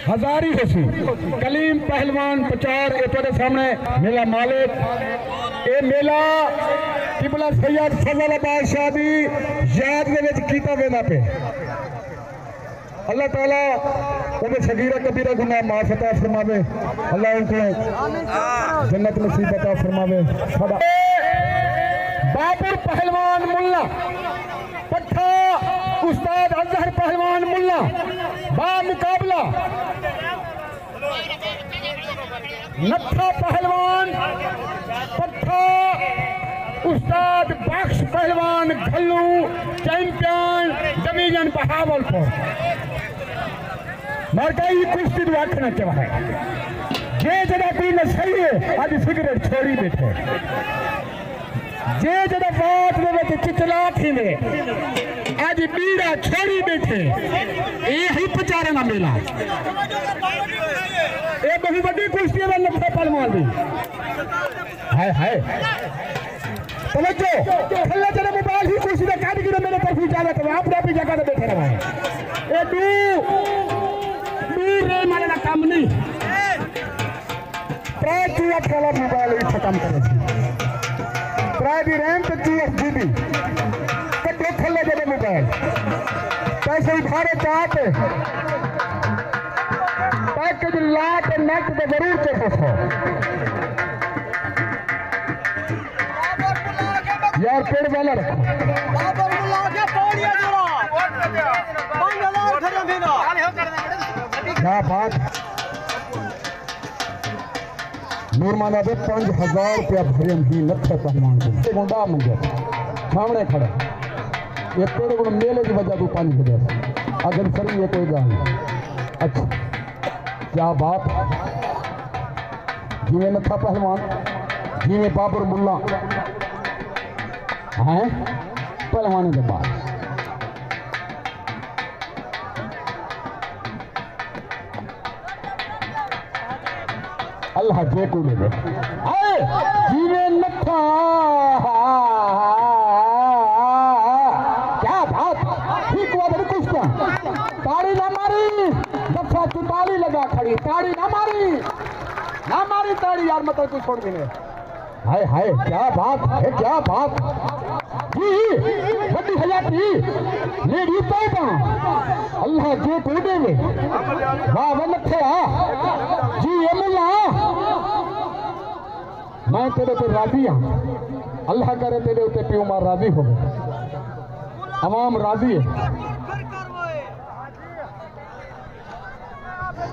हजारी हसी कलीम पहलवान प्रचार ये सामने मेला मालिक ये मेला किबला सैयद फजल बादशाह दी याद दे विच कीता वेंदा पे। अल्लाह ताला उन्हें सगीरा कबीरा गुनाह माफ अता फरमावे। अल्लाह उनको जन्नत नसीब अता फरमावे। बाबर पहलवान मुल्ला पट्ठा उस्ताद अजहर पहलवान मुल्ला बा मुकाबला नत्था पहलवान पट्ठा उस्ताद बख्श पहलवान घल्लू चैंपियन डिवीजन बहावलपुर। मरकई कुश्ती आखना चाहे जे जरा कोई न सही है आज सिगरेट छोड़ी बैठे जे जरा बात में चिचला थी ने आज बीड़ा छोड़ी बैठे यही प्रचार ना मिला ये बहुत बड़ी कुश्ती है नत्था पहलवान दी हाय हाय समझो खल्ला जरा मोबाइल ही कुर्सी का काट गिरा मेरे तरफ ज्यादा तो आप ना भी जगह बैठे रहा है ए दू रे मारे ना काम नहीं प्राय तू अठाला मोबाइल ही खत्म करे प्राय दी रैम पे तू जीबी कटो खल्ला जरा मोबाइल पैसे उठारे चाहते पैकेज लाट नेट पे जरूर चेक हो यार पेड़ वाला रखो क्या बात नूरमाना दे 5000 रुपया भरे ही नत्थे पहलवान को गुंडा मंगे सामने खड़ा ये तेरे को मेले की वजह तू 5000 अगर सही है कोई गाल अच्छा क्या बात जिमें नत्था पहलवान जिमें बाबर मुल्ला हैं पहलवान के बाद अल्लाह जे को ले जीवे नत्था क्या बात ठीक हुआ बड़ी कुछ ताड़ी ना मारी दफा तू ताली लगा खड़ी ताड़ी ना मारी ताड़ी यार मतलब कुछ छोड़ देने हाय हाय क्या बात है क्या बात जी बड़ी हयाती लेडी तौबा अल्लाह जे को देवे वाह वनखे जी ये मुल्ला मैं तेरे पे राजी हूं अल्लाह करे तेरे उते प्यो मां राजी हो अवाम राजी है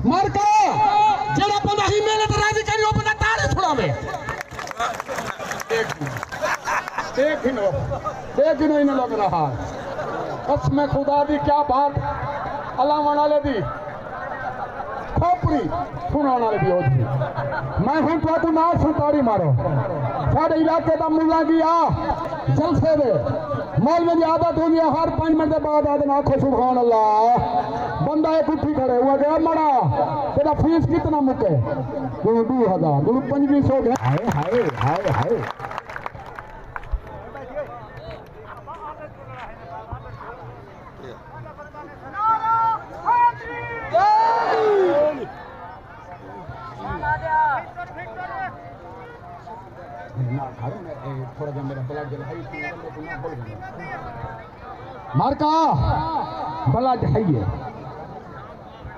मर का जेड़ा बंदा ही मेले ते राजी करी ओ बंदा ताड़ी छुड़ावे देख इन लग रहा कसम खुदा दी क्या बात अलावन वाले दी खोपरी सुना वाले भी होती मैं हूं तो ना सुतारी मारो साढ़े इलाके का मुल्ला गया जलसे दे मौलवी की आदत होती है हर 5 मिनट के बाद आदत आखो सुभान अल्लाह बंदा एक उठी खड़े हुआ गया मरा तेरा फीस कितना मुके 2000 2500 गया हाय हाय हाय हाय मार्का बला ढाई है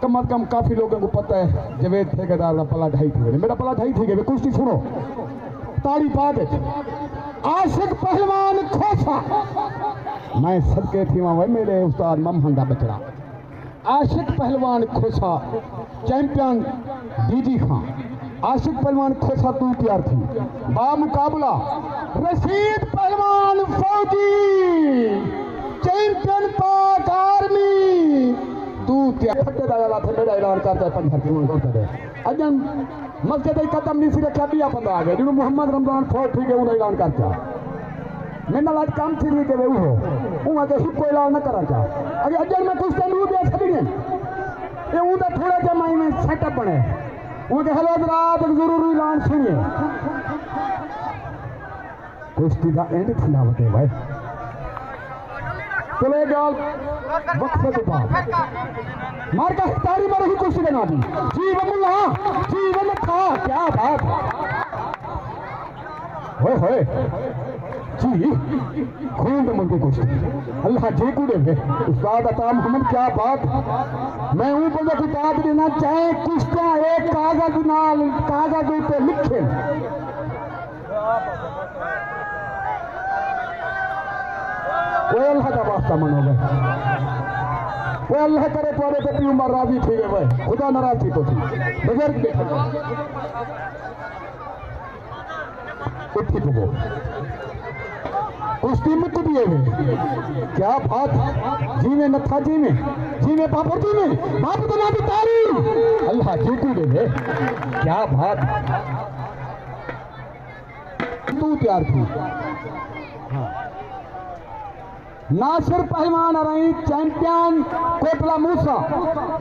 कम अज कम काफी लोगों को पता है जवेद ठेकेदार का पला ढाई थी मेरा पला ढाई थी कुश्ती सुनो ताड़ी बाद आशिक पहलवान खोसा मैं सदके थी वहां मेरे उस्ताद ममहंदा बचड़ा आशिक पहलवान खोसा चैंपियन डीजी खान आशिक पहलवान खोसा तू तैयार थी बा मुकाबला रशीद पहलवान फौजी चैंपियन पाक आर्मी तू क्या फटे दाला थे मेरा ऐलान करता है 75 करता है अजन मस्जिद ही कदम नहीं सी रखा बिया बंदा आ गया जिन्होंने मोहम्मद रमजान फौज ठीक है उन्हें ऐलान करता मैंने आज काम थी नहीं के वे हो उन्हें तो सुख को ऐलान न करा था अगर अजन में कुछ तो नहीं दिया सभी ने ये उधर थोड़ा जमाई में सेटअप बने उनके हलो रात जरूरी ऐलान सुनिए कुश्ती का एंड खिलावत है भाई चले गाल वक्त से बाद मार का तारी मार ही कुर्सी बना दी जीवन मुल्ला जीवन था क्या बात होए जी खून मंगे कुछ अल्लाह जे कुड़े में उस्ताद अता मोहम्मद क्या बात मैं हूं बंदे को दाद देना चाहे कुश्ता एक कागज नाल कागज पे लिखे कोई अल्लाह का वास्ता मनोगे कोई अल्लाह करे तो पे उम्र राजी थी भाई खुदा नाराज थी तो थी बुजुर्ग उठी तो कुश्ती मुक्त दिए हुए क्या बात जी में नथा जी में पापड़ जी में बाप तो ना तारी अल्लाह जीतू दे क्या बात तू तैयार थी नासिर पहलवान रही चैंपियन कोटला मूसा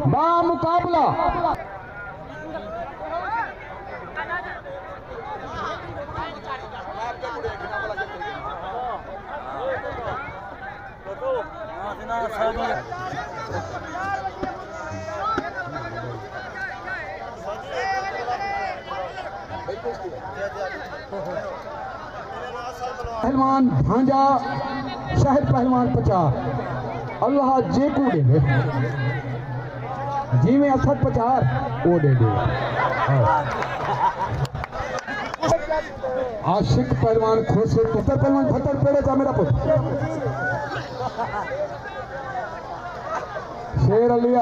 बा मुकाबला पहलवान भांजा शहर पहलवान 50 अल्लाह जे को दे जी में असद 50 वो दे आशिक पहलवान खुश पुत्र पहलवान फतर पेड़े था मेरा पुत्र शेर अली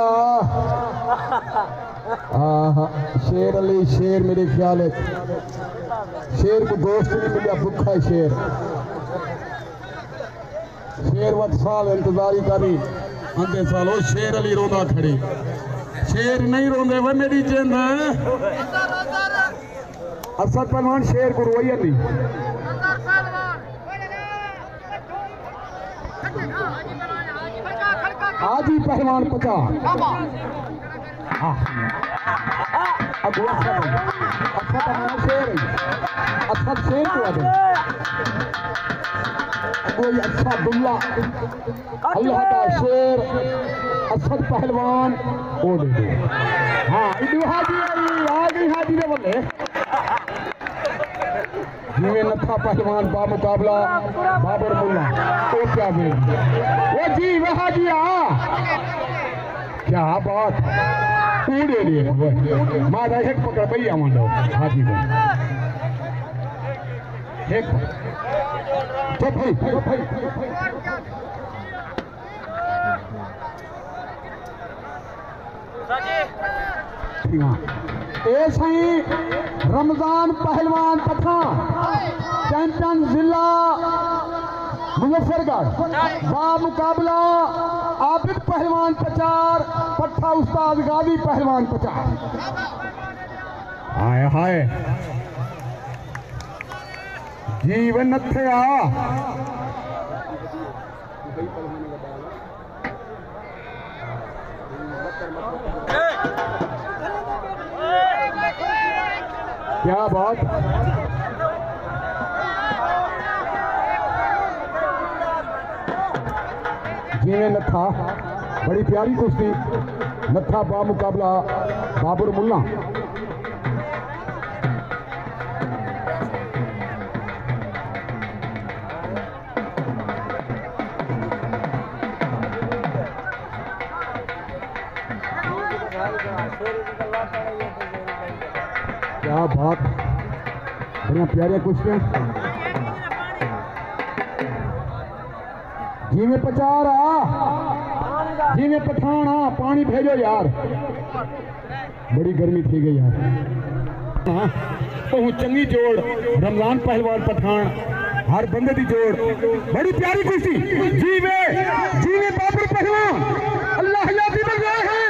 शेर अली शेर मेरे ख्याल है शेर को दोस्त नहीं मिला भूखा है शेर वत साल इंतजारी करी अंधे साल वो शेर अली रोंदा खड़ी शेर नहीं रोंदे वे मेरी जिंद असद पहलवान शेर को रोइया नहीं आज ही पहलवान 50 अगुआ शेर असद शेर को कोई अच्छा दुल्ला अल्लाह का शेर असद पहलवान ओ दे हाँ हाजी आ गई हाजी ने बोले जिमें नथा पहलवान बा मुकाबला बाबर मुल्ला तो क्या बोल वो जी वह जी क्या बात पूरे लिए माता एक पकड़ भैया मानो हाजी को एक चुप भाई सही रमजान पहलवान पठान चैंपियन जिला मुजफ्फरगढ़ बा मुकाबला आबिद पहलवान 50 पट्ठा उस्ताद गादी पहलवान 50 हाय हाय जीवन थे क्या बात जीने नथा बड़ी प्यारी कुश्ती नथा बा मुकाबला बाबर मुल्ला क्या बात बढ़िया प्यारे कुश्तियां जी में 50 जी में पठान पानी भेजो यार बड़ी गर्मी थी गई यार तो चंगी जोड़ रमजान पहलवान पठान हर बंदे की जोड़ बड़ी प्यारी कुश्ती जी में बाबर पहलवान अल्लाह यादी बन गया है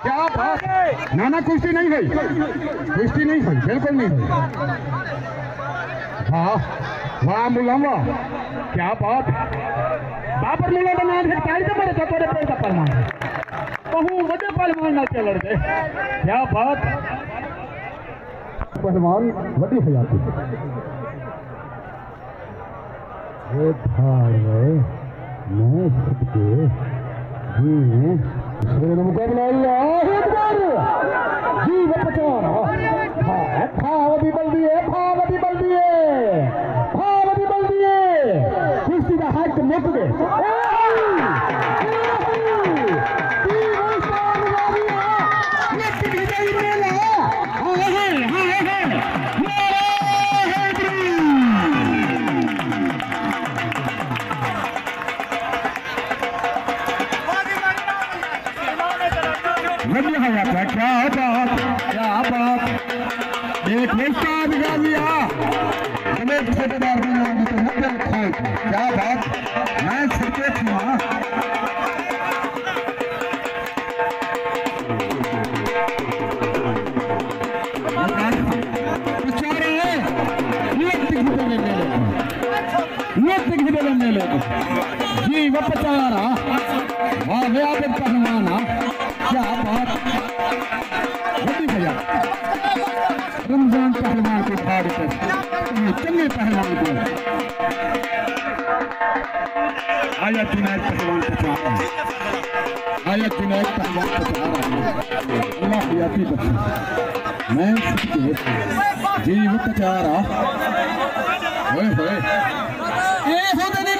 क्या बात नाना कुश्ती नहीं हुई बिल्कुल नहीं हुई हाँ वाह मुलामा क्या बात बाबर मुला का नाम है तारीख मेरे छोटे पेड़ का पहलवान कहूँ बड़े पहलवान ना चल रहे क्या बात पहलवान बड़ी हो जाती है मैं सदके जी मुकाबला जी बचाना फावती बल्दी है फावती बल्दी है फावती बल्दी है कुश्ती का हाथ मुक गए क्या बात एक रिश्ता दिखा दिया अनेक ठेकेदार तो क्या बात मैं सके था जी वो पचारा पहलवाना क्या बात भैया रमजान पहलवान को फाड़ कर चंगे पहलवान को आया जुनैद पहलवान पचा रहा है आया जुनैद पहलवान पचा रहा है अल्लाह याती बख्शे मैं जी वो पचा रहा होए होए ए हो